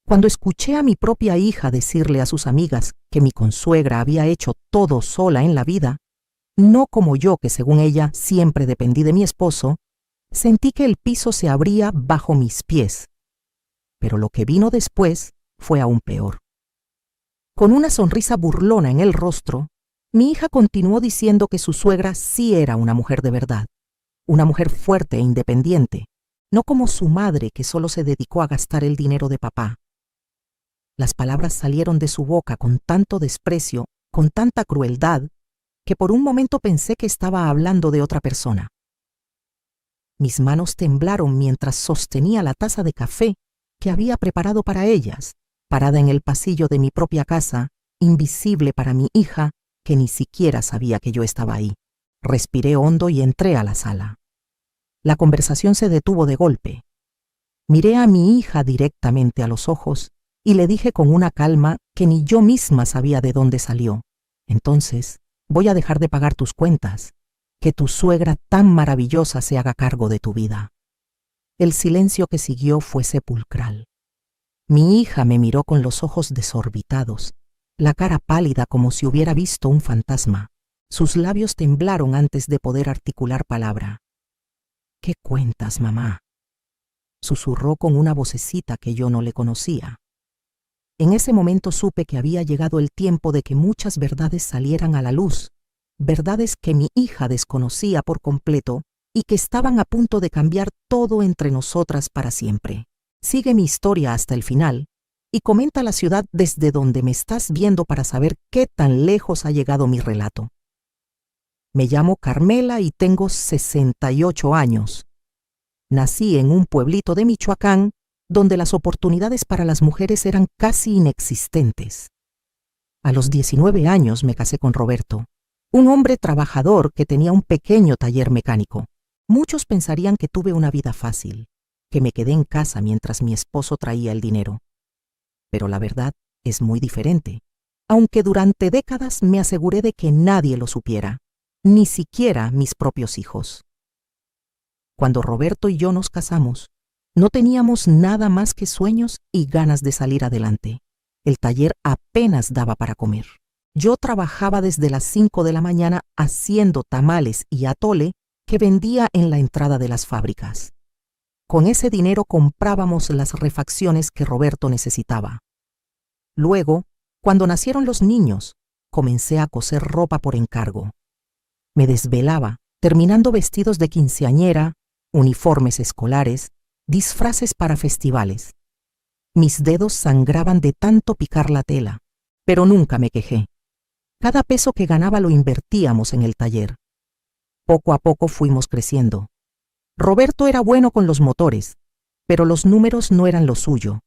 Cuando escuché a mi propia hija decirle a sus amigas que mi consuegra había hecho todo sola en la vida, no como yo que según ella siempre dependí de mi esposo, sentí que el piso se abría bajo mis pies. Pero lo que vino después fue aún peor. Con una sonrisa burlona en el rostro, mi hija continuó diciendo que su suegra sí era una mujer de verdad, una mujer fuerte e independiente, no como su madre que solo se dedicó a gastar el dinero de papá. Las palabras salieron de su boca con tanto desprecio, con tanta crueldad, que por un momento pensé que estaba hablando de otra persona. Mis manos temblaron mientras sostenía la taza de café que había preparado para ellas, parada en el pasillo de mi propia casa, invisible para mi hija, que ni siquiera sabía que yo estaba ahí. Respiré hondo y entré a la sala. La conversación se detuvo de golpe. Miré a mi hija directamente a los ojos y le dije con una calma que ni yo misma sabía de dónde salió. Entonces, voy a dejar de pagar tus cuentas. Que tu suegra tan maravillosa se haga cargo de tu vida. El silencio que siguió fue sepulcral. Mi hija me miró con los ojos desorbitados, la cara pálida como si hubiera visto un fantasma. Sus labios temblaron antes de poder articular palabra. ¿Qué cuentas, mamá?, susurró con una vocecita que yo no le conocía. En ese momento supe que había llegado el tiempo de que muchas verdades salieran a la luz, verdades que mi hija desconocía por completo y que estaban a punto de cambiar todo entre nosotras para siempre. Sigue mi historia hasta el final y comenta la ciudad desde donde me estás viendo para saber qué tan lejos ha llegado mi relato. Me llamo Carmela y tengo 68 años. Nací en un pueblito de Michoacán donde las oportunidades para las mujeres eran casi inexistentes. A los 19 años me casé con Roberto, un hombre trabajador que tenía un pequeño taller mecánico. Muchos pensarían que tuve una vida fácil, que me quedé en casa mientras mi esposo traía el dinero. Pero la verdad es muy diferente, aunque durante décadas me aseguré de que nadie lo supiera, ni siquiera mis propios hijos. Cuando Roberto y yo nos casamos, no teníamos nada más que sueños y ganas de salir adelante. El taller apenas daba para comer. Yo trabajaba desde las 5 de la mañana haciendo tamales y atole que vendía en la entrada de las fábricas. Con ese dinero comprábamos las refacciones que Roberto necesitaba. Luego, cuando nacieron los niños, comencé a coser ropa por encargo. Me desvelaba, terminando vestidos de quinceañera, uniformes escolares, disfraces para festivales. Mis dedos sangraban de tanto picar la tela, pero nunca me quejé. Cada peso que ganaba lo invertíamos en el taller. Poco a poco fuimos creciendo. Roberto era bueno con los motores, pero los números no eran lo suyo.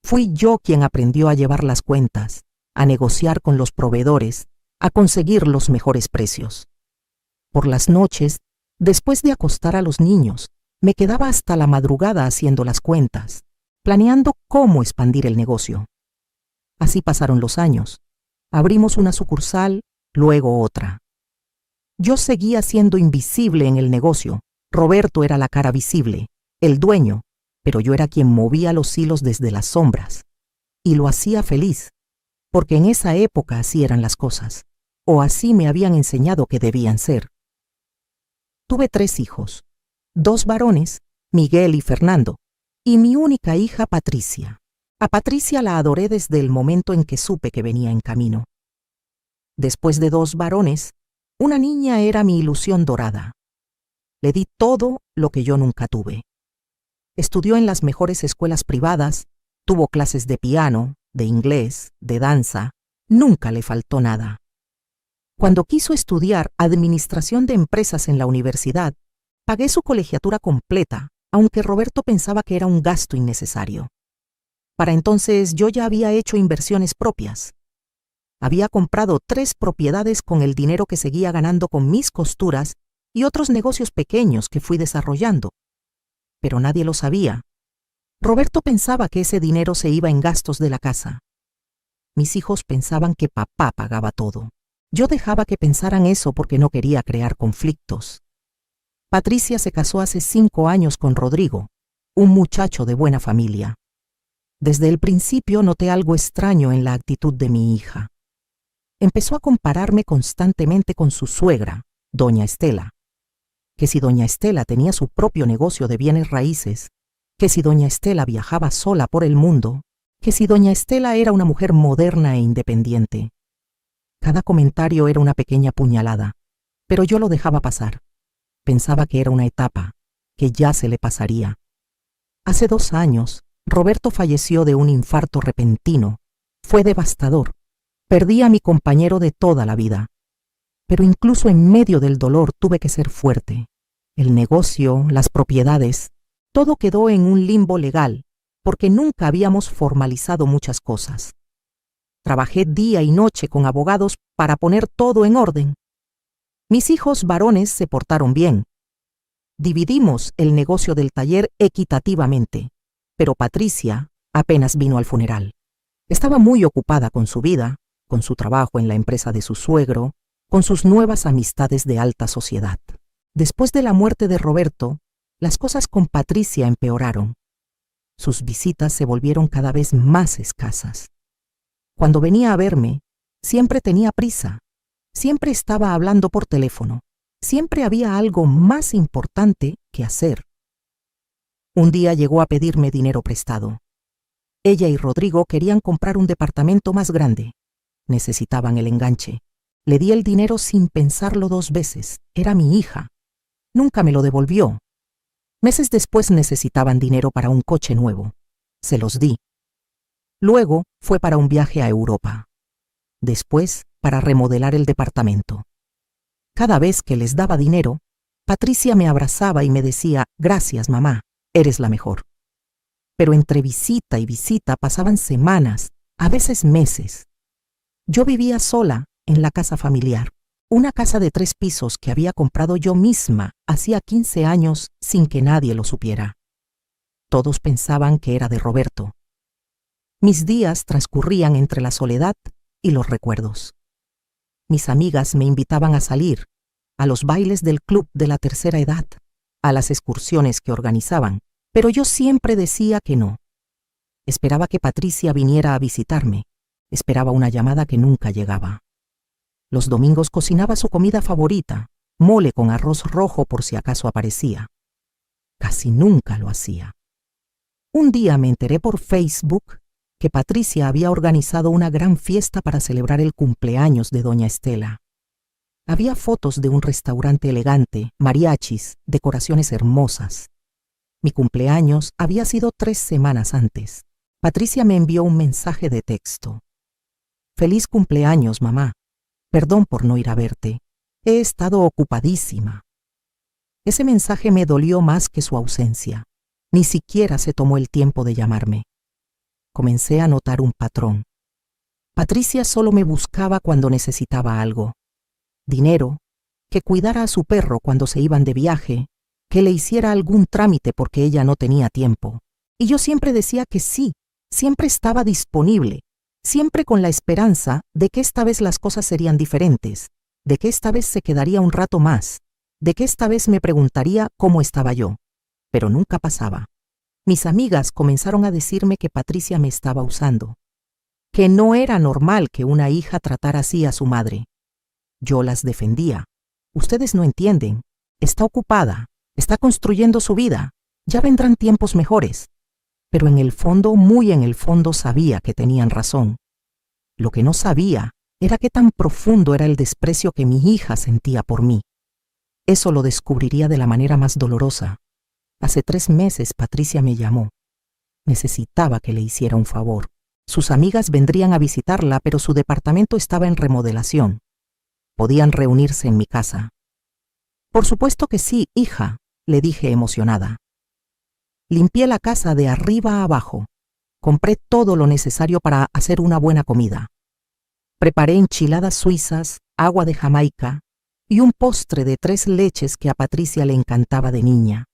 Fui yo quien aprendió a llevar las cuentas, a negociar con los proveedores, a conseguir los mejores precios. Por las noches, después de acostar a los niños, me quedaba hasta la madrugada haciendo las cuentas, planeando cómo expandir el negocio. Así pasaron los años. Abrimos una sucursal, luego otra. Yo seguía siendo invisible en el negocio. Roberto era la cara visible, el dueño, pero yo era quien movía los hilos desde las sombras. Y lo hacía feliz, porque en esa época así eran las cosas, o así me habían enseñado que debían ser. Tuve 3 hijos, 2 varones, Miguel y Fernando, y mi única hija Patricia. A Patricia la adoré desde el momento en que supe que venía en camino. Después de 2 varones, una niña era mi ilusión dorada. Le di todo lo que yo nunca tuve. Estudió en las mejores escuelas privadas, tuvo clases de piano, de inglés, de danza, nunca le faltó nada. Cuando quiso estudiar administración de empresas en la universidad, pagué su colegiatura completa, aunque Roberto pensaba que era un gasto innecesario. Para entonces yo ya había hecho inversiones propias. Había comprado 3 propiedades con el dinero que seguía ganando con mis costuras y otros negocios pequeños que fui desarrollando. Pero nadie lo sabía. Roberto pensaba que ese dinero se iba en gastos de la casa. Mis hijos pensaban que papá pagaba todo. Yo dejaba que pensaran eso porque no quería crear conflictos. Patricia se casó hace 5 años con Rodrigo, un muchacho de buena familia. Desde el principio noté algo extraño en la actitud de mi hija. Empezó a compararme constantemente con su suegra, doña Estela. Que si doña Estela tenía su propio negocio de bienes raíces, que si doña Estela viajaba sola por el mundo, que si doña Estela era una mujer moderna e independiente. Cada comentario era una pequeña puñalada, pero yo lo dejaba pasar. Pensaba que era una etapa, que ya se le pasaría. Hace 2 años, Roberto falleció de un infarto repentino. Fue devastador. Perdí a mi compañero de toda la vida. Pero incluso en medio del dolor tuve que ser fuerte. El negocio, las propiedades, todo quedó en un limbo legal, porque nunca habíamos formalizado muchas cosas. Trabajé día y noche con abogados para poner todo en orden. Mis hijos varones se portaron bien. Dividimos el negocio del taller equitativamente, pero Patricia apenas vino al funeral. Estaba muy ocupada con su vida, con su trabajo en la empresa de su suegro, con sus nuevas amistades de alta sociedad. Después de la muerte de Roberto, las cosas con Patricia empeoraron. Sus visitas se volvieron cada vez más escasas. Cuando venía a verme, siempre tenía prisa, siempre estaba hablando por teléfono, siempre había algo más importante que hacer. Un día llegó a pedirme dinero prestado. Ella y Rodrigo querían comprar un departamento más grande. Necesitaban el enganche. Le di el dinero sin pensarlo 2 veces. Era mi hija. Nunca me lo devolvió. Meses después necesitaban dinero para un coche nuevo. Se los di. Luego fue para un viaje a Europa. Después, para remodelar el departamento. Cada vez que les daba dinero, Patricia me abrazaba y me decía: «Gracias, mamá, eres la mejor». Pero entre visita y visita pasaban semanas, a veces meses. Yo vivía sola en la casa familiar, una casa de 3 pisos que había comprado yo misma hacía 15 años sin que nadie lo supiera. Todos pensaban que era de Roberto. Mis días transcurrían entre la soledad y los recuerdos. Mis amigas me invitaban a salir, a los bailes del club de la tercera edad, a las excursiones que organizaban, pero yo siempre decía que no. Esperaba que Patricia viniera a visitarme, esperaba una llamada que nunca llegaba. Los domingos cocinaba su comida favorita, mole con arroz rojo por si acaso aparecía. Casi nunca lo hacía. Un día me enteré por Facebook que Patricia había organizado una gran fiesta para celebrar el cumpleaños de doña Estela. Había fotos de un restaurante elegante, mariachis, decoraciones hermosas. Mi cumpleaños había sido 3 semanas antes. Patricia me envió un mensaje de texto. «Feliz cumpleaños, mamá. Perdón por no ir a verte. He estado ocupadísima». Ese mensaje me dolió más que su ausencia. Ni siquiera se tomó el tiempo de llamarme. Comencé a notar un patrón. Patricia solo me buscaba cuando necesitaba algo. Dinero, que cuidara a su perro cuando se iban de viaje, que le hiciera algún trámite porque ella no tenía tiempo. Y yo siempre decía que sí, siempre estaba disponible, siempre con la esperanza de que esta vez las cosas serían diferentes, de que esta vez se quedaría un rato más, de que esta vez me preguntaría cómo estaba yo. Pero nunca pasaba. Mis amigas comenzaron a decirme que Patricia me estaba usando, que no era normal que una hija tratara así a su madre. Yo las defendía. Ustedes no entienden. Está ocupada, está construyendo su vida. Ya vendrán tiempos mejores. Pero en el fondo, muy en el fondo, sabía que tenían razón. Lo que no sabía era qué tan profundo era el desprecio que mi hija sentía por mí. Eso lo descubriría de la manera más dolorosa. Hace 3 meses Patricia me llamó. Necesitaba que le hiciera un favor. Sus amigas vendrían a visitarla, pero su departamento estaba en remodelación. Podían reunirse en mi casa. «Por supuesto que sí, hija», le dije emocionada. Limpié la casa de arriba a abajo. Compré todo lo necesario para hacer una buena comida. Preparé enchiladas suizas, agua de Jamaica y un postre de 3 leches que a Patricia le encantaba de niña.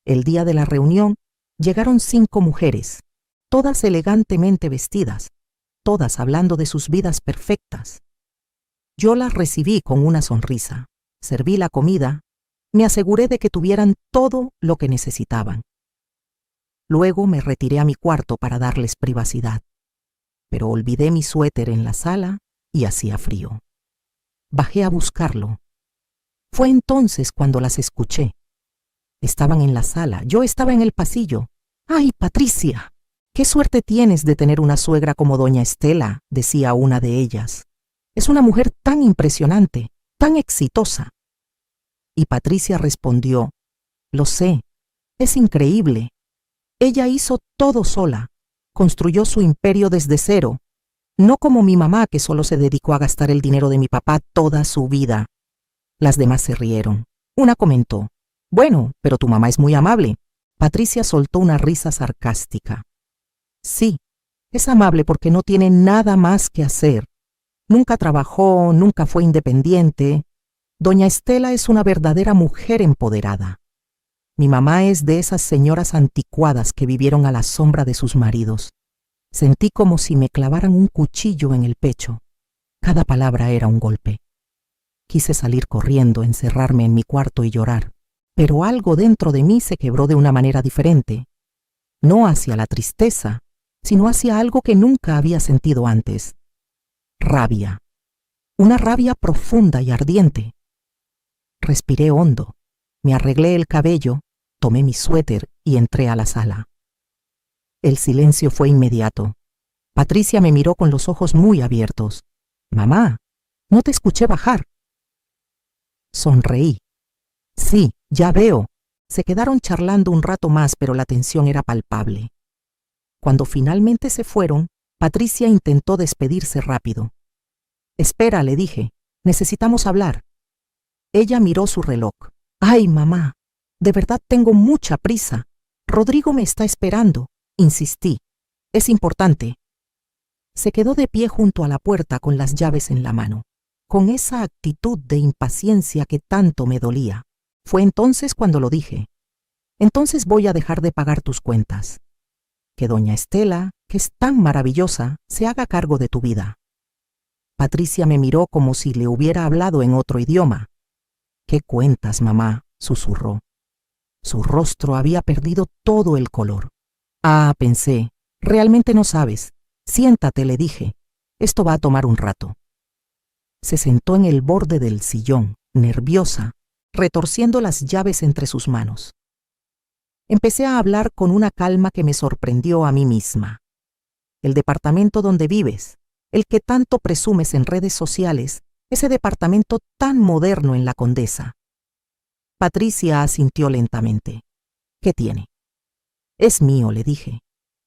El día de la reunión llegaron 5 mujeres, todas elegantemente vestidas, todas hablando de sus vidas perfectas. Yo las recibí con una sonrisa, serví la comida, me aseguré de que tuvieran todo lo que necesitaban. Luego me retiré a mi cuarto para darles privacidad. Pero olvidé mi suéter en la sala y hacía frío. Bajé a buscarlo. Fue entonces cuando las escuché. Estaban en la sala, yo estaba en el pasillo. ¡Ay, Patricia! ¡Qué suerte tienes de tener una suegra como doña Estela!, decía una de ellas. Es una mujer tan impresionante, tan exitosa. Y Patricia respondió, lo sé, es increíble. Ella hizo todo sola, construyó su imperio desde cero, no como mi mamá que solo se dedicó a gastar el dinero de mi papá toda su vida. Las demás se rieron. Una comentó, bueno, pero tu mamá es muy amable. Patricia soltó una risa sarcástica. Sí, es amable porque no tiene nada más que hacer. Nunca trabajó, nunca fue independiente. Doña Estela es una verdadera mujer empoderada. Mi mamá es de esas señoras anticuadas que vivieron a la sombra de sus maridos. Sentí como si me clavaran un cuchillo en el pecho. Cada palabra era un golpe. Quise salir corriendo, encerrarme en mi cuarto y llorar, pero algo dentro de mí se quebró de una manera diferente. No hacia la tristeza, sino hacia algo que nunca había sentido antes. Rabia. Una rabia profunda y ardiente. Respiré hondo, me arreglé el cabello, tomé mi suéter y entré a la sala. El silencio fue inmediato. Patricia me miró con los ojos muy abiertos. Mamá, no te escuché bajar. Sonreí. Sí, ya veo. Se quedaron charlando un rato más, pero la tensión era palpable. Cuando finalmente se fueron, Patricia intentó despedirse rápido. Espera, le dije, necesitamos hablar. Ella miró su reloj. Ay, mamá, de verdad tengo mucha prisa. Rodrigo me está esperando, insistí. Es importante. Se quedó de pie junto a la puerta con las llaves en la mano, con esa actitud de impaciencia que tanto me dolía. Fue entonces cuando lo dije. Entonces voy a dejar de pagar tus cuentas. Que doña Estela, que es tan maravillosa, se haga cargo de tu vida. Patricia me miró como si le hubiera hablado en otro idioma. ¿Qué cuentas, mamá?, susurró. Su rostro había perdido todo el color. Ah, pensé, realmente no sabes. Siéntate, le dije. Esto va a tomar un rato. Se sentó en el borde del sillón, nerviosa, retorciendo las llaves entre sus manos. Empecé a hablar con una calma que me sorprendió a mí misma. El departamento donde vives, el que tanto presumes en redes sociales, ese departamento tan moderno en la Condesa. Patricia asintió lentamente. ¿Qué tiene? Es mío, le dije.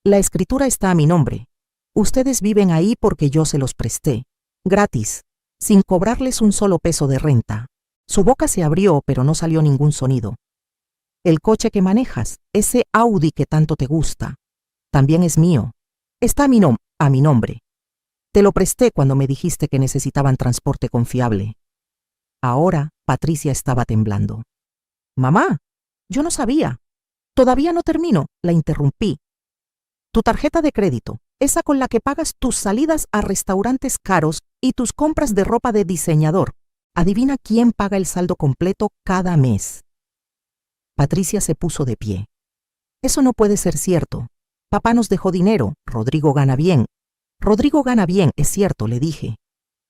La escritura está a mi nombre. Ustedes viven ahí porque yo se los presté, gratis, sin cobrarles un solo peso de renta. Su boca se abrió, pero no salió ningún sonido. El coche que manejas, ese Audi que tanto te gusta, también es mío. Está a mi nombre. Te lo presté cuando me dijiste que necesitaban transporte confiable. Ahora Patricia estaba temblando. Mamá, yo no sabía. Todavía no termino, la interrumpí. Tu tarjeta de crédito, esa con la que pagas tus salidas a restaurantes caros y tus compras de ropa de diseñador. Adivina quién paga el saldo completo cada mes. Patricia se puso de pie. Eso no puede ser cierto. Papá nos dejó dinero, Rodrigo gana bien. Rodrigo gana bien, es cierto, le dije,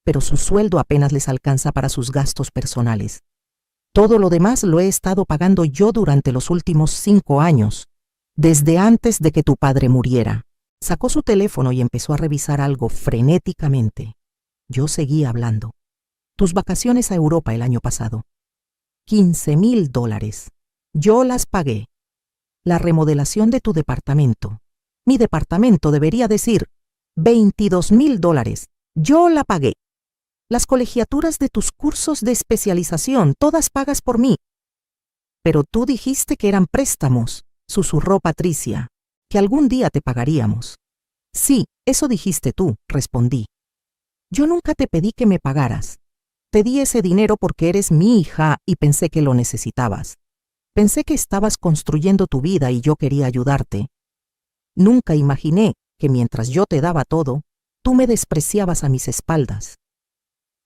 pero su sueldo apenas les alcanza para sus gastos personales. Todo lo demás lo he estado pagando yo durante los últimos 5 años, desde antes de que tu padre muriera. Sacó su teléfono y empezó a revisar algo frenéticamente. Yo seguía hablando. Tus vacaciones a Europa el año pasado. $15,000. Yo las pagué. La remodelación de tu departamento. Mi departamento debería decir $22,000. Yo la pagué. Las colegiaturas de tus cursos de especialización, todas pagas por mí. Pero tú dijiste que eran préstamos, susurró Patricia, que algún día te pagaríamos. Sí, eso dijiste tú, respondí. Yo nunca te pedí que me pagaras. Te di ese dinero porque eres mi hija y pensé que lo necesitabas. Pensé que estabas construyendo tu vida y yo quería ayudarte. Nunca imaginé que mientras yo te daba todo, tú me despreciabas a mis espaldas.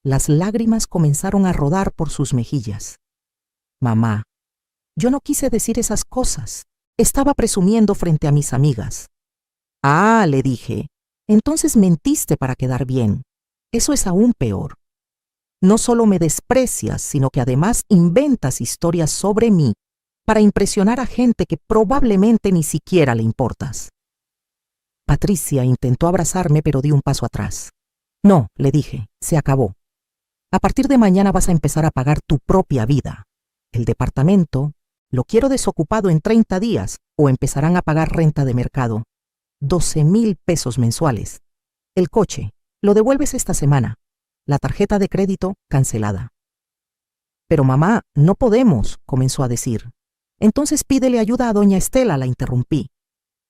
Las lágrimas comenzaron a rodar por sus mejillas. Mamá, yo no quise decir esas cosas. Estaba presumiendo frente a mis amigas. Ah, le dije, entonces mentiste para quedar bien. Eso es aún peor. No solo me desprecias, sino que además inventas historias sobre mí para impresionar a gente que probablemente ni siquiera le importas. Patricia intentó abrazarme, pero di un paso atrás. No, le dije, se acabó. A partir de mañana vas a empezar a pagar tu propia vida. El departamento lo quiero desocupado en 30 días o empezarán a pagar renta de mercado. 12,000 pesos mensuales. El coche lo devuelves esta semana. La tarjeta de crédito cancelada. Pero mamá, no podemos, comenzó a decir. Entonces pídele ayuda a doña Estela, la interrumpí.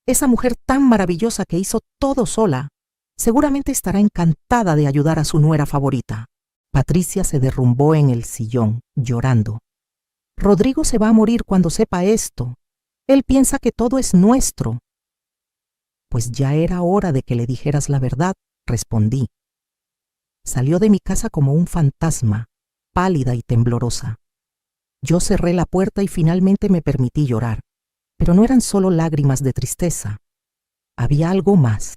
Esa mujer tan maravillosa que hizo todo sola, seguramente estará encantada de ayudar a su nuera favorita. Patricia se derrumbó en el sillón, llorando. Rodrigo se va a morir cuando sepa esto. Él piensa que todo es nuestro. Pues ya era hora de que le dijeras la verdad, respondí. Salió de mi casa como un fantasma, pálida y temblorosa. Yo cerré la puerta y finalmente me permití llorar, pero no eran solo lágrimas de tristeza. Había algo más,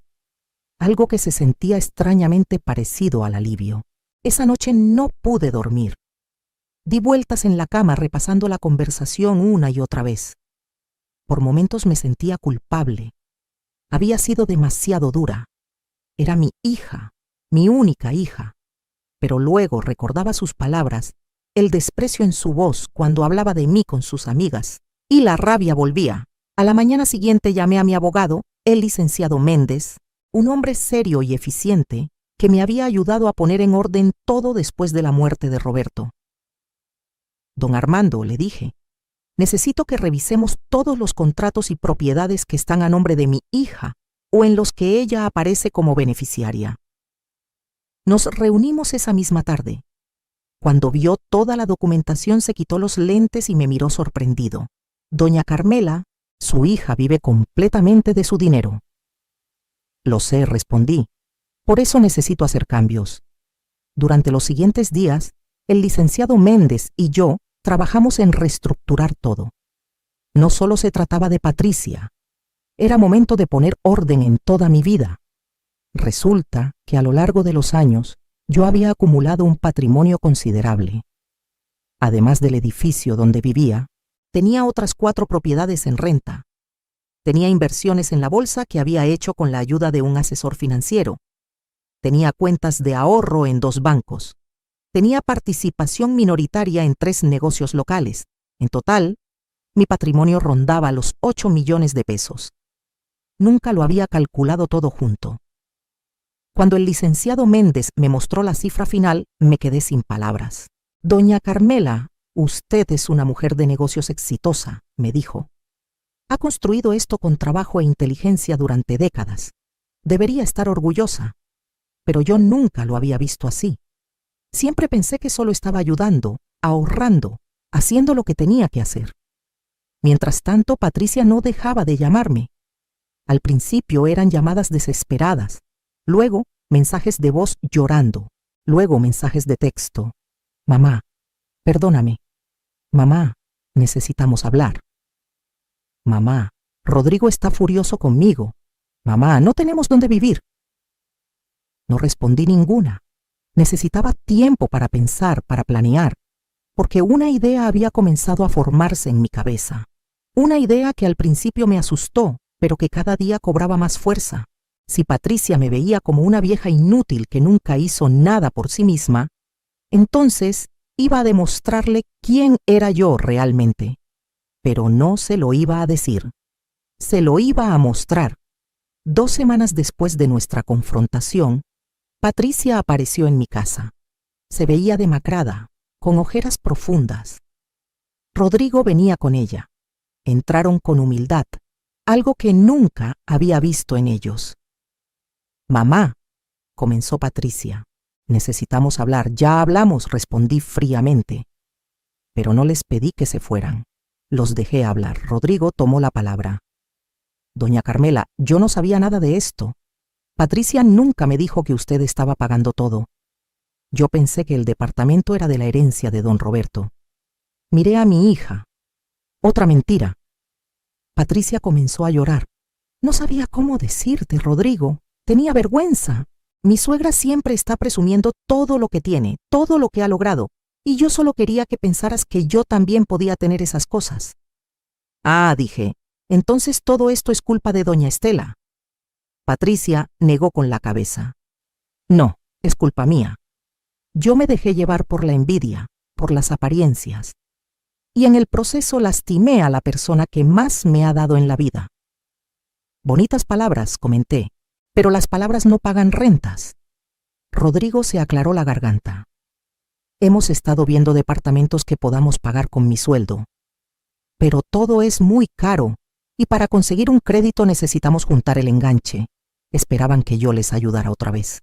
algo que se sentía extrañamente parecido al alivio. Esa noche no pude dormir. Di vueltas en la cama repasando la conversación una y otra vez. Por momentos me sentía culpable. Había sido demasiado dura. Era mi hija, mi única hija. Pero luego recordaba sus palabras, el desprecio en su voz cuando hablaba de mí con sus amigas, y la rabia volvía. A la mañana siguiente llamé a mi abogado, el licenciado Méndez, un hombre serio y eficiente que me había ayudado a poner en orden todo después de la muerte de Roberto. Don Armando, le dije, necesito que revisemos todos los contratos y propiedades que están a nombre de mi hija o en los que ella aparece como beneficiaria. Nos reunimos esa misma tarde. Cuando vio toda la documentación se quitó los lentes y me miró sorprendido. Doña Carmela, su hija, vive completamente de su dinero. Lo sé, respondí. Por eso necesito hacer cambios. Durante los siguientes días, el licenciado Méndez y yo trabajamos en reestructurar todo. No solo se trataba de Patricia. Era momento de poner orden en toda mi vida. Resulta que a lo largo de los años yo había acumulado un patrimonio considerable. Además del edificio donde vivía, tenía otras 4 propiedades en renta. Tenía inversiones en la bolsa que había hecho con la ayuda de un asesor financiero. Tenía cuentas de ahorro en 2 bancos. Tenía participación minoritaria en 3 negocios locales. En total, mi patrimonio rondaba los 8 millones de pesos. Nunca lo había calculado todo junto. Cuando el licenciado Méndez me mostró la cifra final, me quedé sin palabras. Doña Carmela, usted es una mujer de negocios exitosa, me dijo. Ha construido esto con trabajo e inteligencia durante décadas. Debería estar orgullosa. Pero yo nunca lo había visto así. Siempre pensé que solo estaba ayudando, ahorrando, haciendo lo que tenía que hacer. Mientras tanto, Patricia no dejaba de llamarme. Al principio eran llamadas desesperadas, luego mensajes de voz llorando, luego mensajes de texto. Mamá, perdóname. Mamá, necesitamos hablar. Mamá, Rodrigo está furioso conmigo. Mamá, no tenemos dónde vivir. No respondí ninguna. Necesitaba tiempo para pensar, para planear, porque una idea había comenzado a formarse en mi cabeza. Una idea que al principio me asustó, pero que cada día cobraba más fuerza. Si Patricia me veía como una vieja inútil que nunca hizo nada por sí misma, entonces iba a demostrarle quién era yo realmente. Pero no se lo iba a decir. Se lo iba a mostrar. 2 semanas después de nuestra confrontación, Patricia apareció en mi casa. Se veía demacrada, con ojeras profundas. Rodrigo venía con ella. Entraron con humildad, algo que nunca había visto en ellos. Mamá, comenzó Patricia. Necesitamos hablar. Ya hablamos, respondí fríamente. Pero no les pedí que se fueran. Los dejé hablar. Rodrigo tomó la palabra. Doña Carmela, yo no sabía nada de esto. Patricia nunca me dijo que usted estaba pagando todo. Yo pensé que el departamento era de la herencia de don Roberto. Miré a mi hija. Otra mentira. Patricia comenzó a llorar. No sabía cómo decirte, Rodrigo. Tenía vergüenza. Mi suegra siempre está presumiendo todo lo que tiene, todo lo que ha logrado, y yo solo quería que pensaras que yo también podía tener esas cosas. Ah, dije, entonces todo esto es culpa de doña Estela. Patricia negó con la cabeza. No, es culpa mía. Yo me dejé llevar por la envidia, por las apariencias, y en el proceso lastimé a la persona que más me ha dado en la vida. Bonitas palabras, comenté, pero las palabras no pagan rentas. Rodrigo se aclaró la garganta. Hemos estado viendo departamentos que podamos pagar con mi sueldo, pero todo es muy caro y para conseguir un crédito necesitamos juntar el enganche. Esperaban que yo les ayudara otra vez.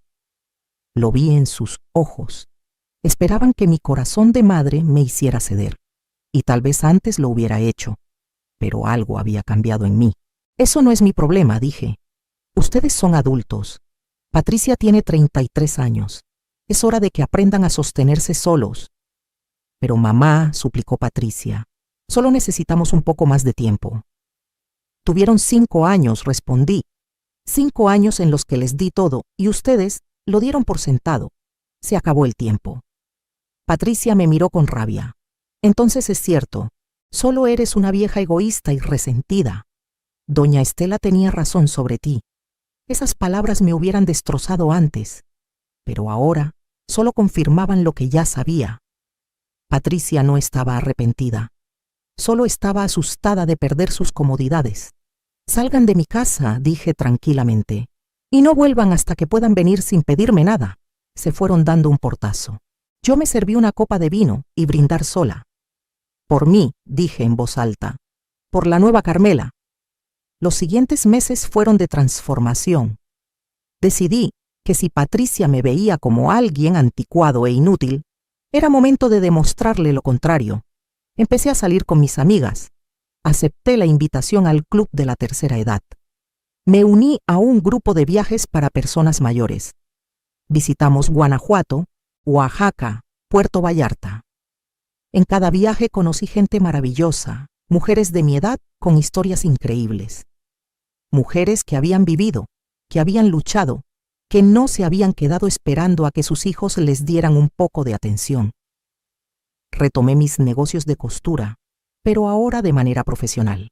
Lo vi en sus ojos. Esperaban que mi corazón de madre me hiciera ceder. Y tal vez antes lo hubiera hecho, pero algo había cambiado en mí. Eso no es mi problema, dije. Ustedes son adultos. Patricia tiene 33 años. Es hora de que aprendan a sostenerse solos. Pero mamá, suplicó Patricia, solo necesitamos un poco más de tiempo. Tuvieron 5 años, respondí. 5 años en los que les di todo y ustedes lo dieron por sentado. Se acabó el tiempo. Patricia me miró con rabia. Entonces es cierto, solo eres una vieja egoísta y resentida. Doña Estela tenía razón sobre ti. Esas palabras me hubieran destrozado antes, pero ahora solo confirmaban lo que ya sabía. Patricia no estaba arrepentida, solo estaba asustada de perder sus comodidades. Salgan de mi casa, dije tranquilamente, y no vuelvan hasta que puedan venir sin pedirme nada. Se fueron dando un portazo. Yo me serví una copa de vino y brindar sola. Por mí, dije en voz alta, por la nueva Carmela. Los siguientes meses fueron de transformación. Decidí que si Patricia me veía como alguien anticuado e inútil, era momento de demostrarle lo contrario. Empecé a salir con mis amigas. Acepté la invitación al club de la tercera edad. Me uní a un grupo de viajes para personas mayores. Visitamos Guanajuato, Oaxaca, Puerto Vallarta. En cada viaje conocí gente maravillosa, mujeres de mi edad con historias increíbles. Mujeres que habían vivido, que habían luchado, que no se habían quedado esperando a que sus hijos les dieran un poco de atención. Retomé mis negocios de costura, pero ahora de manera profesional.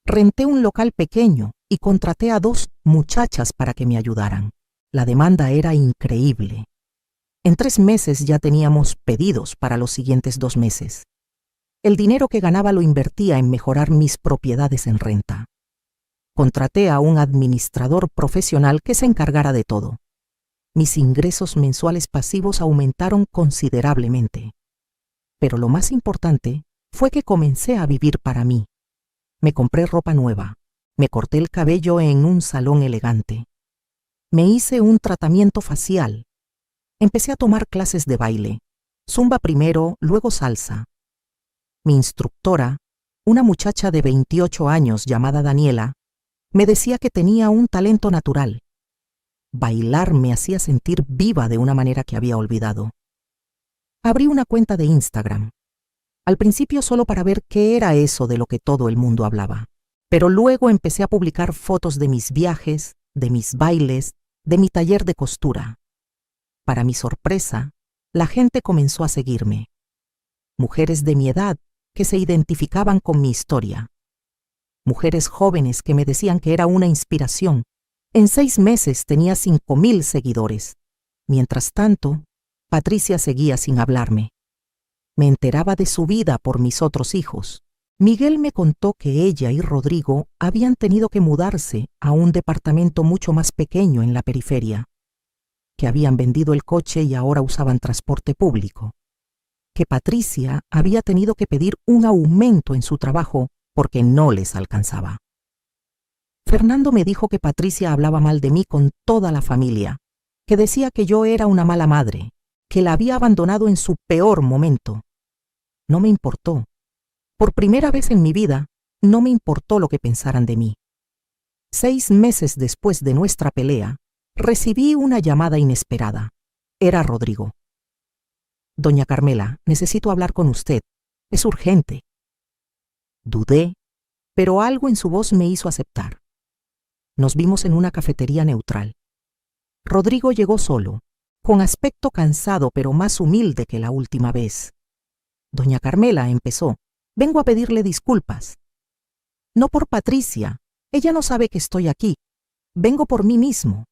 Renté un local pequeño y contraté a 2 muchachas para que me ayudaran. La demanda era increíble. En 3 meses ya teníamos pedidos para los siguientes 2 meses. El dinero que ganaba lo invertía en mejorar mis propiedades en renta. Contraté a un administrador profesional que se encargara de todo. Mis ingresos mensuales pasivos aumentaron considerablemente. Pero lo más importante fue que comencé a vivir para mí. Me compré ropa nueva. Me corté el cabello en un salón elegante. Me hice un tratamiento facial. Empecé a tomar clases de baile. Zumba primero, luego salsa. Mi instructora, una muchacha de 28 años llamada Daniela, me decía que tenía un talento natural. Bailar me hacía sentir viva de una manera que había olvidado. Abrí una cuenta de Instagram. Al principio solo para ver qué era eso de lo que todo el mundo hablaba. Pero luego empecé a publicar fotos de mis viajes, de mis bailes, de mi taller de costura. Para mi sorpresa, la gente comenzó a seguirme. Mujeres de mi edad que se identificaban con mi historia. Mujeres jóvenes que me decían que era una inspiración. En 6 meses tenía 5,000 seguidores. Mientras tanto, Patricia seguía sin hablarme. Me enteraba de su vida por mis otros hijos. Miguel me contó que ella y Rodrigo habían tenido que mudarse a un departamento mucho más pequeño en la periferia, que habían vendido el coche y ahora usaban transporte público, que Patricia había tenido que pedir un aumento en su trabajo porque no les alcanzaba. Fernando me dijo que Patricia hablaba mal de mí con toda la familia, que decía que yo era una mala madre, que la había abandonado en su peor momento. No me importó. Por primera vez en mi vida, no me importó lo que pensaran de mí. 6 meses después de nuestra pelea, recibí una llamada inesperada. Era Rodrigo. Doña Carmela, necesito hablar con usted. Es urgente. Dudé, pero algo en su voz me hizo aceptar. Nos vimos en una cafetería neutral. Rodrigo llegó solo, con aspecto cansado pero más humilde que la última vez. Doña Carmela empezó: vengo a pedirle disculpas. No por Patricia, ella no sabe que estoy aquí. Vengo por mí mismo.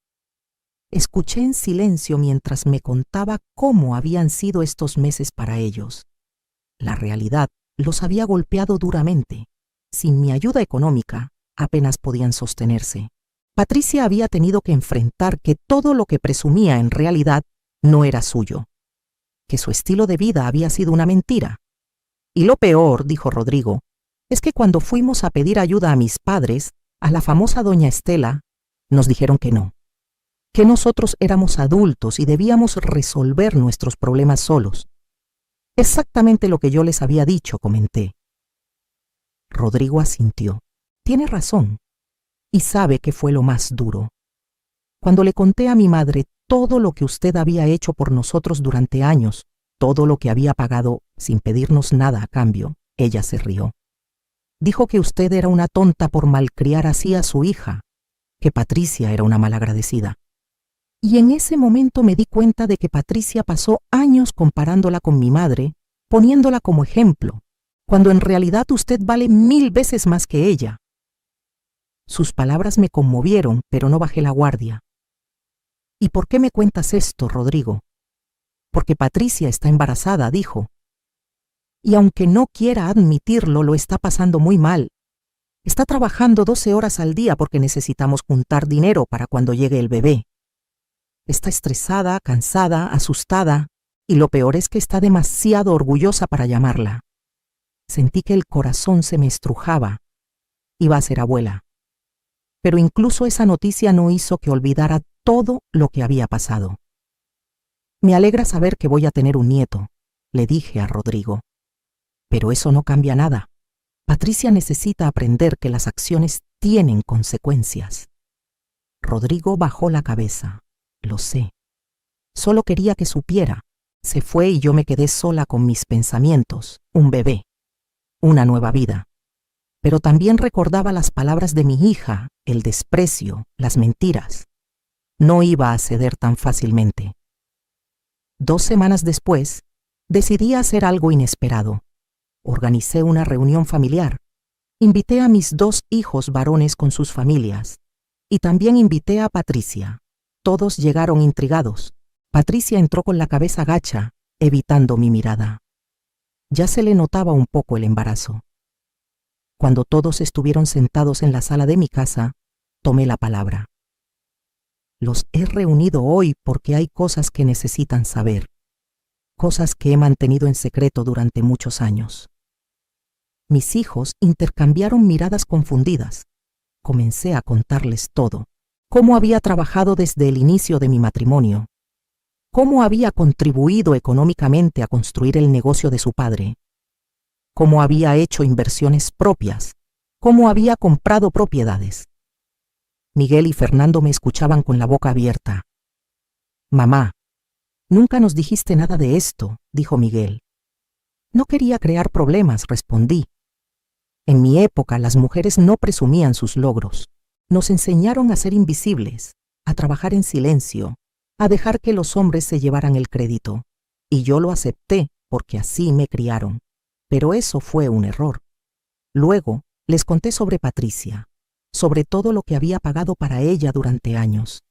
Escuché en silencio mientras me contaba cómo habían sido estos meses para ellos. La realidad los había golpeado duramente. Sin mi ayuda económica, apenas podían sostenerse. Patricia había tenido que enfrentar que todo lo que presumía en realidad no era suyo, que su estilo de vida había sido una mentira. Y lo peor, dijo Rodrigo, es que cuando fuimos a pedir ayuda a mis padres, a la famosa doña Estela, nos dijeron que no, que nosotros éramos adultos y debíamos resolver nuestros problemas solos. Exactamente lo que yo les había dicho, comenté. Rodrigo asintió. Tiene razón. Y sabe que fue lo más duro. Cuando le conté a mi madre todo lo que usted había hecho por nosotros durante años, todo lo que había pagado sin pedirnos nada a cambio, ella se rió. Dijo que usted era una tonta por malcriar así a su hija, que Patricia era una malagradecida. Y en ese momento me di cuenta de que Patricia pasó años comparándola con mi madre, poniéndola como ejemplo, cuando en realidad usted vale 1000 veces más que ella. Sus palabras me conmovieron, pero no bajé la guardia. ¿Y por qué me cuentas esto, Rodrigo? Porque Patricia está embarazada, dijo. Y aunque no quiera admitirlo, lo está pasando muy mal. Está trabajando 12 horas al día porque necesitamos juntar dinero para cuando llegue el bebé. Está estresada, cansada, asustada, y lo peor es que está demasiado orgullosa para llamarla. Sentí que el corazón se me estrujaba. Iba a ser abuela. Pero incluso esa noticia no hizo que olvidara todo lo que había pasado. Me alegra saber que voy a tener un nieto, le dije a Rodrigo. Pero eso no cambia nada. Patricia necesita aprender que las acciones tienen consecuencias. Rodrigo bajó la cabeza. Lo sé. Solo quería que supiera. Se fue y yo me quedé sola con mis pensamientos, un bebé, una nueva vida. Pero también recordaba las palabras de mi hija, el desprecio, las mentiras. No iba a ceder tan fácilmente. 2 semanas después, decidí hacer algo inesperado. Organicé una reunión familiar. Invité a mis 2 hijos varones con sus familias. Y también invité a Patricia. Todos llegaron intrigados. Patricia entró con la cabeza gacha, evitando mi mirada. Ya se le notaba un poco el embarazo. Cuando todos estuvieron sentados en la sala de mi casa, tomé la palabra. Los he reunido hoy porque hay cosas que necesitan saber, cosas que he mantenido en secreto durante muchos años. Mis hijos intercambiaron miradas confundidas. Comencé a contarles todo, cómo había trabajado desde el inicio de mi matrimonio, cómo había contribuido económicamente a construir el negocio de su padre, cómo había hecho inversiones propias, cómo había comprado propiedades. Miguel y Fernando me escuchaban con la boca abierta. Mamá, nunca nos dijiste nada de esto, dijo Miguel. No quería crear problemas, respondí. En mi época las mujeres no presumían sus logros. Nos enseñaron a ser invisibles, a trabajar en silencio, a dejar que los hombres se llevaran el crédito. Y yo lo acepté porque así me criaron. Pero eso fue un error. Luego les conté sobre Patricia, sobre todo lo que había pagado para ella durante años,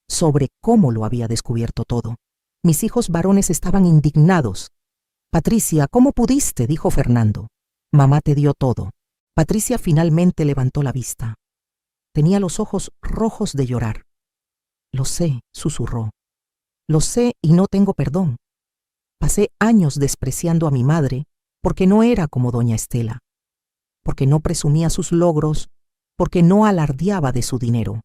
sobre cómo lo había descubierto todo. Mis hijos varones estaban indignados. Patricia, ¿cómo pudiste?, dijo Fernando. Mamá te dio todo. Patricia finalmente levantó la vista. Tenía los ojos rojos de llorar. Lo sé, susurró. Lo sé y no tengo perdón. Pasé años despreciando a mi madre porque no era como doña Estela, porque no presumía sus logros, porque no alardeaba de su dinero.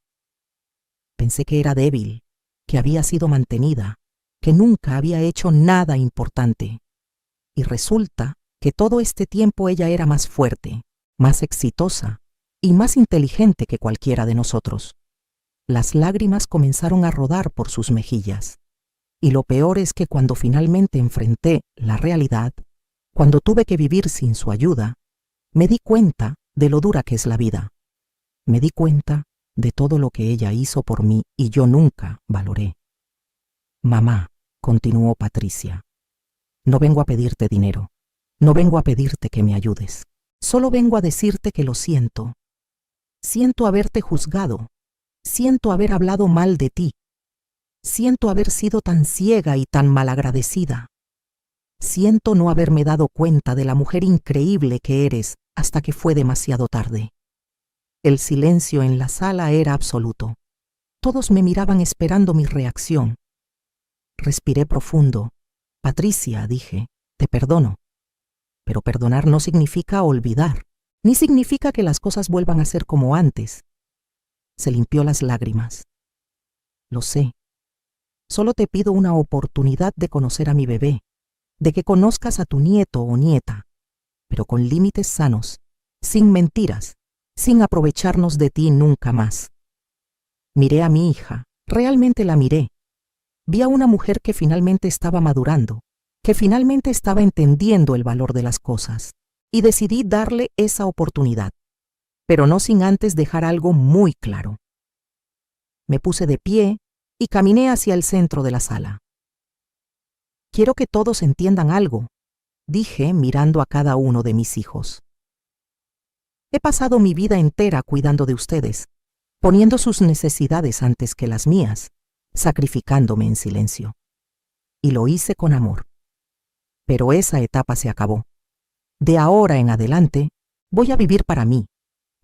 Pensé que era débil, que había sido mantenida, que nunca había hecho nada importante. Y resulta que todo este tiempo ella era más fuerte, más exitosa y más inteligente que cualquiera de nosotros. Las lágrimas comenzaron a rodar por sus mejillas. Y lo peor es que cuando finalmente enfrenté la realidad, cuando tuve que vivir sin su ayuda, me di cuenta de lo dura que es la vida. Me di cuenta de todo lo que ella hizo por mí y yo nunca valoré. Mamá, continuó Patricia, no vengo a pedirte dinero, no vengo a pedirte que me ayudes, solo vengo a decirte que lo siento. Siento haberte juzgado, siento haber hablado mal de ti, siento haber sido tan ciega y tan malagradecida. Siento no haberme dado cuenta de la mujer increíble que eres hasta que fue demasiado tarde. El silencio en la sala era absoluto. Todos me miraban esperando mi reacción. Respiré profundo. Patricia, dije, te perdono. Pero perdonar no significa olvidar, ni significa que las cosas vuelvan a ser como antes. Se limpió las lágrimas. Lo sé. Solo te pido una oportunidad de conocer a mi bebé, de que conozcas a tu nieto o nieta, pero con límites sanos, sin mentiras, sin aprovecharnos de ti nunca más. Miré a mi hija, realmente la miré. Vi a una mujer que finalmente estaba madurando, que finalmente estaba entendiendo el valor de las cosas, y decidí darle esa oportunidad, pero no sin antes dejar algo muy claro. Me puse de pie y caminé hacia el centro de la sala. Quiero que todos entiendan algo, dije mirando a cada uno de mis hijos. He pasado mi vida entera cuidando de ustedes, poniendo sus necesidades antes que las mías, sacrificándome en silencio. Y lo hice con amor. Pero esa etapa se acabó. De ahora en adelante, voy a vivir para mí.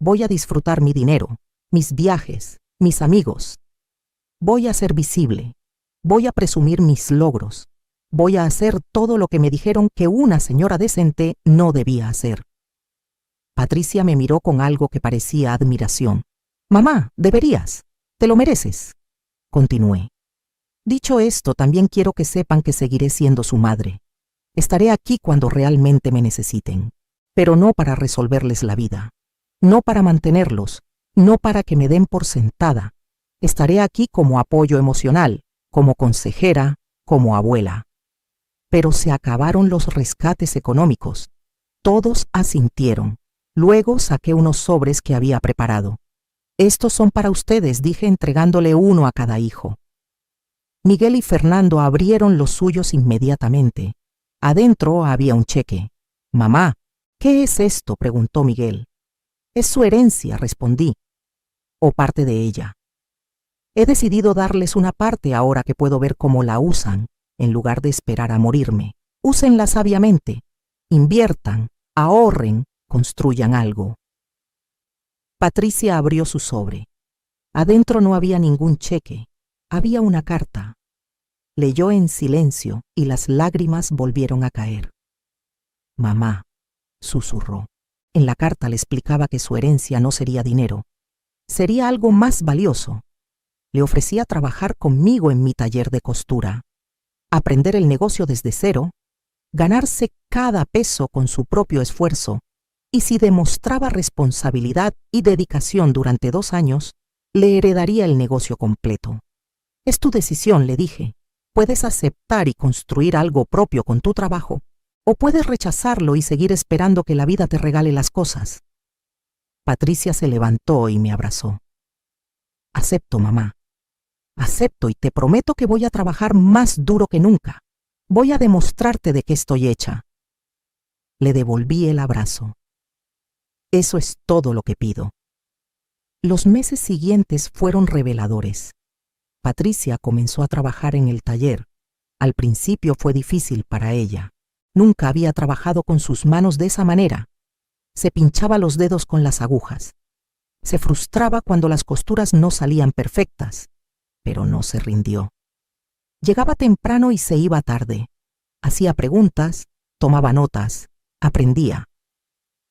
Voy a disfrutar mi dinero, mis viajes, mis amigos. Voy a ser visible. Voy a presumir mis logros. Voy a hacer todo lo que me dijeron que una señora decente no debía hacer. Patricia me miró con algo que parecía admiración. Mamá, deberías. Te lo mereces. Continué. Dicho esto, también quiero que sepan que seguiré siendo su madre. Estaré aquí cuando realmente me necesiten, pero no para resolverles la vida, no para mantenerlos, no para que me den por sentada. Estaré aquí como apoyo emocional, como consejera, como abuela. Pero se acabaron los rescates económicos. Todos asintieron. Luego saqué unos sobres que había preparado. Estos son para ustedes, dije entregándole uno a cada hijo. Miguel y Fernando abrieron los suyos inmediatamente. Adentro había un cheque. Mamá, ¿qué es esto?, preguntó Miguel. Es su herencia, respondí. O parte de ella. He decidido darles una parte ahora que puedo ver cómo la usan, en lugar de esperar a morirme. Úsenla sabiamente. Inviertan, ahorren, construyan algo. Patricia abrió su sobre. Adentro no había ningún cheque. Había una carta. Leyó en silencio y las lágrimas volvieron a caer. Mamá, susurró. En la carta le explicaba que su herencia no sería dinero. Sería algo más valioso. Le ofrecía trabajar conmigo en mi taller de costura, aprender el negocio desde cero, ganarse cada peso con su propio esfuerzo, y si demostraba responsabilidad y dedicación durante 2 años, le heredaría el negocio completo. Es tu decisión, le dije. Puedes aceptar y construir algo propio con tu trabajo, o puedes rechazarlo y seguir esperando que la vida te regale las cosas. Patricia se levantó y me abrazó. Acepto, mamá. Acepto y te prometo que voy a trabajar más duro que nunca. Voy a demostrarte de qué estoy hecha. Le devolví el abrazo. Eso es todo lo que pido. Los meses siguientes fueron reveladores. Patricia comenzó a trabajar en el taller. Al principio fue difícil para ella. Nunca había trabajado con sus manos de esa manera. Se pinchaba los dedos con las agujas. Se frustraba cuando las costuras no salían perfectas, pero no se rindió. Llegaba temprano y se iba tarde. Hacía preguntas, tomaba notas, aprendía.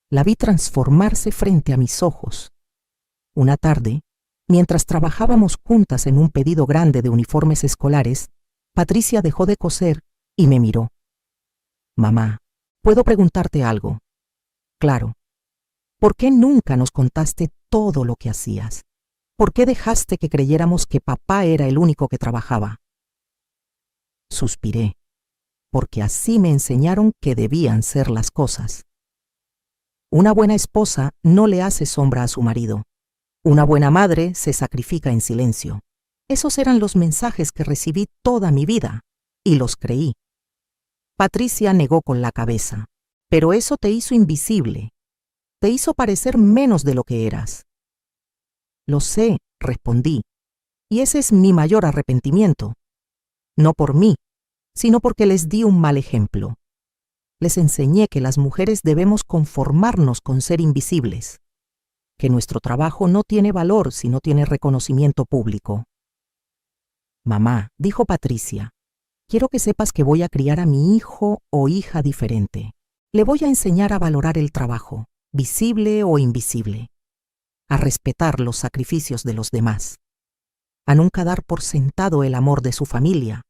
La vi transformarse frente a mis ojos. Una tarde, mientras trabajábamos juntas en un pedido grande de uniformes escolares, Patricia dejó de coser y me miró. Mamá, ¿puedo preguntarte algo? Claro. ¿Por qué nunca nos contaste todo lo que hacías? ¿Por qué dejaste que creyéramos que papá era el único que trabajaba? Suspiré, porque así me enseñaron que debían ser las cosas. Una buena esposa no le hace sombra a su marido. Una buena madre se sacrifica en silencio. Esos eran los mensajes que recibí toda mi vida, y los creí. Patricia negó con la cabeza. Pero eso te hizo invisible. Te hizo parecer menos de lo que eras. Lo sé, respondí, y ese es mi mayor arrepentimiento. No por mí, sino porque les di un mal ejemplo. Les enseñé que las mujeres debemos conformarnos con ser invisibles, que nuestro trabajo no tiene valor si no tiene reconocimiento público. Mamá, dijo Patricia, quiero que sepas que voy a criar a mi hijo o hija diferente. Le voy a enseñar a valorar el trabajo, visible o invisible, a respetar los sacrificios de los demás, a nunca dar por sentado el amor de su familia.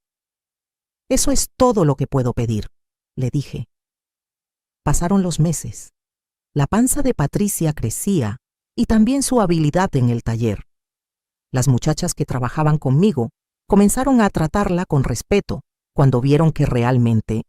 Eso es todo lo que puedo pedir, le dije. Pasaron los meses. La panza de Patricia crecía y también su habilidad en el taller. Las muchachas que trabajaban conmigo comenzaron a tratarla con respeto cuando vieron que realmente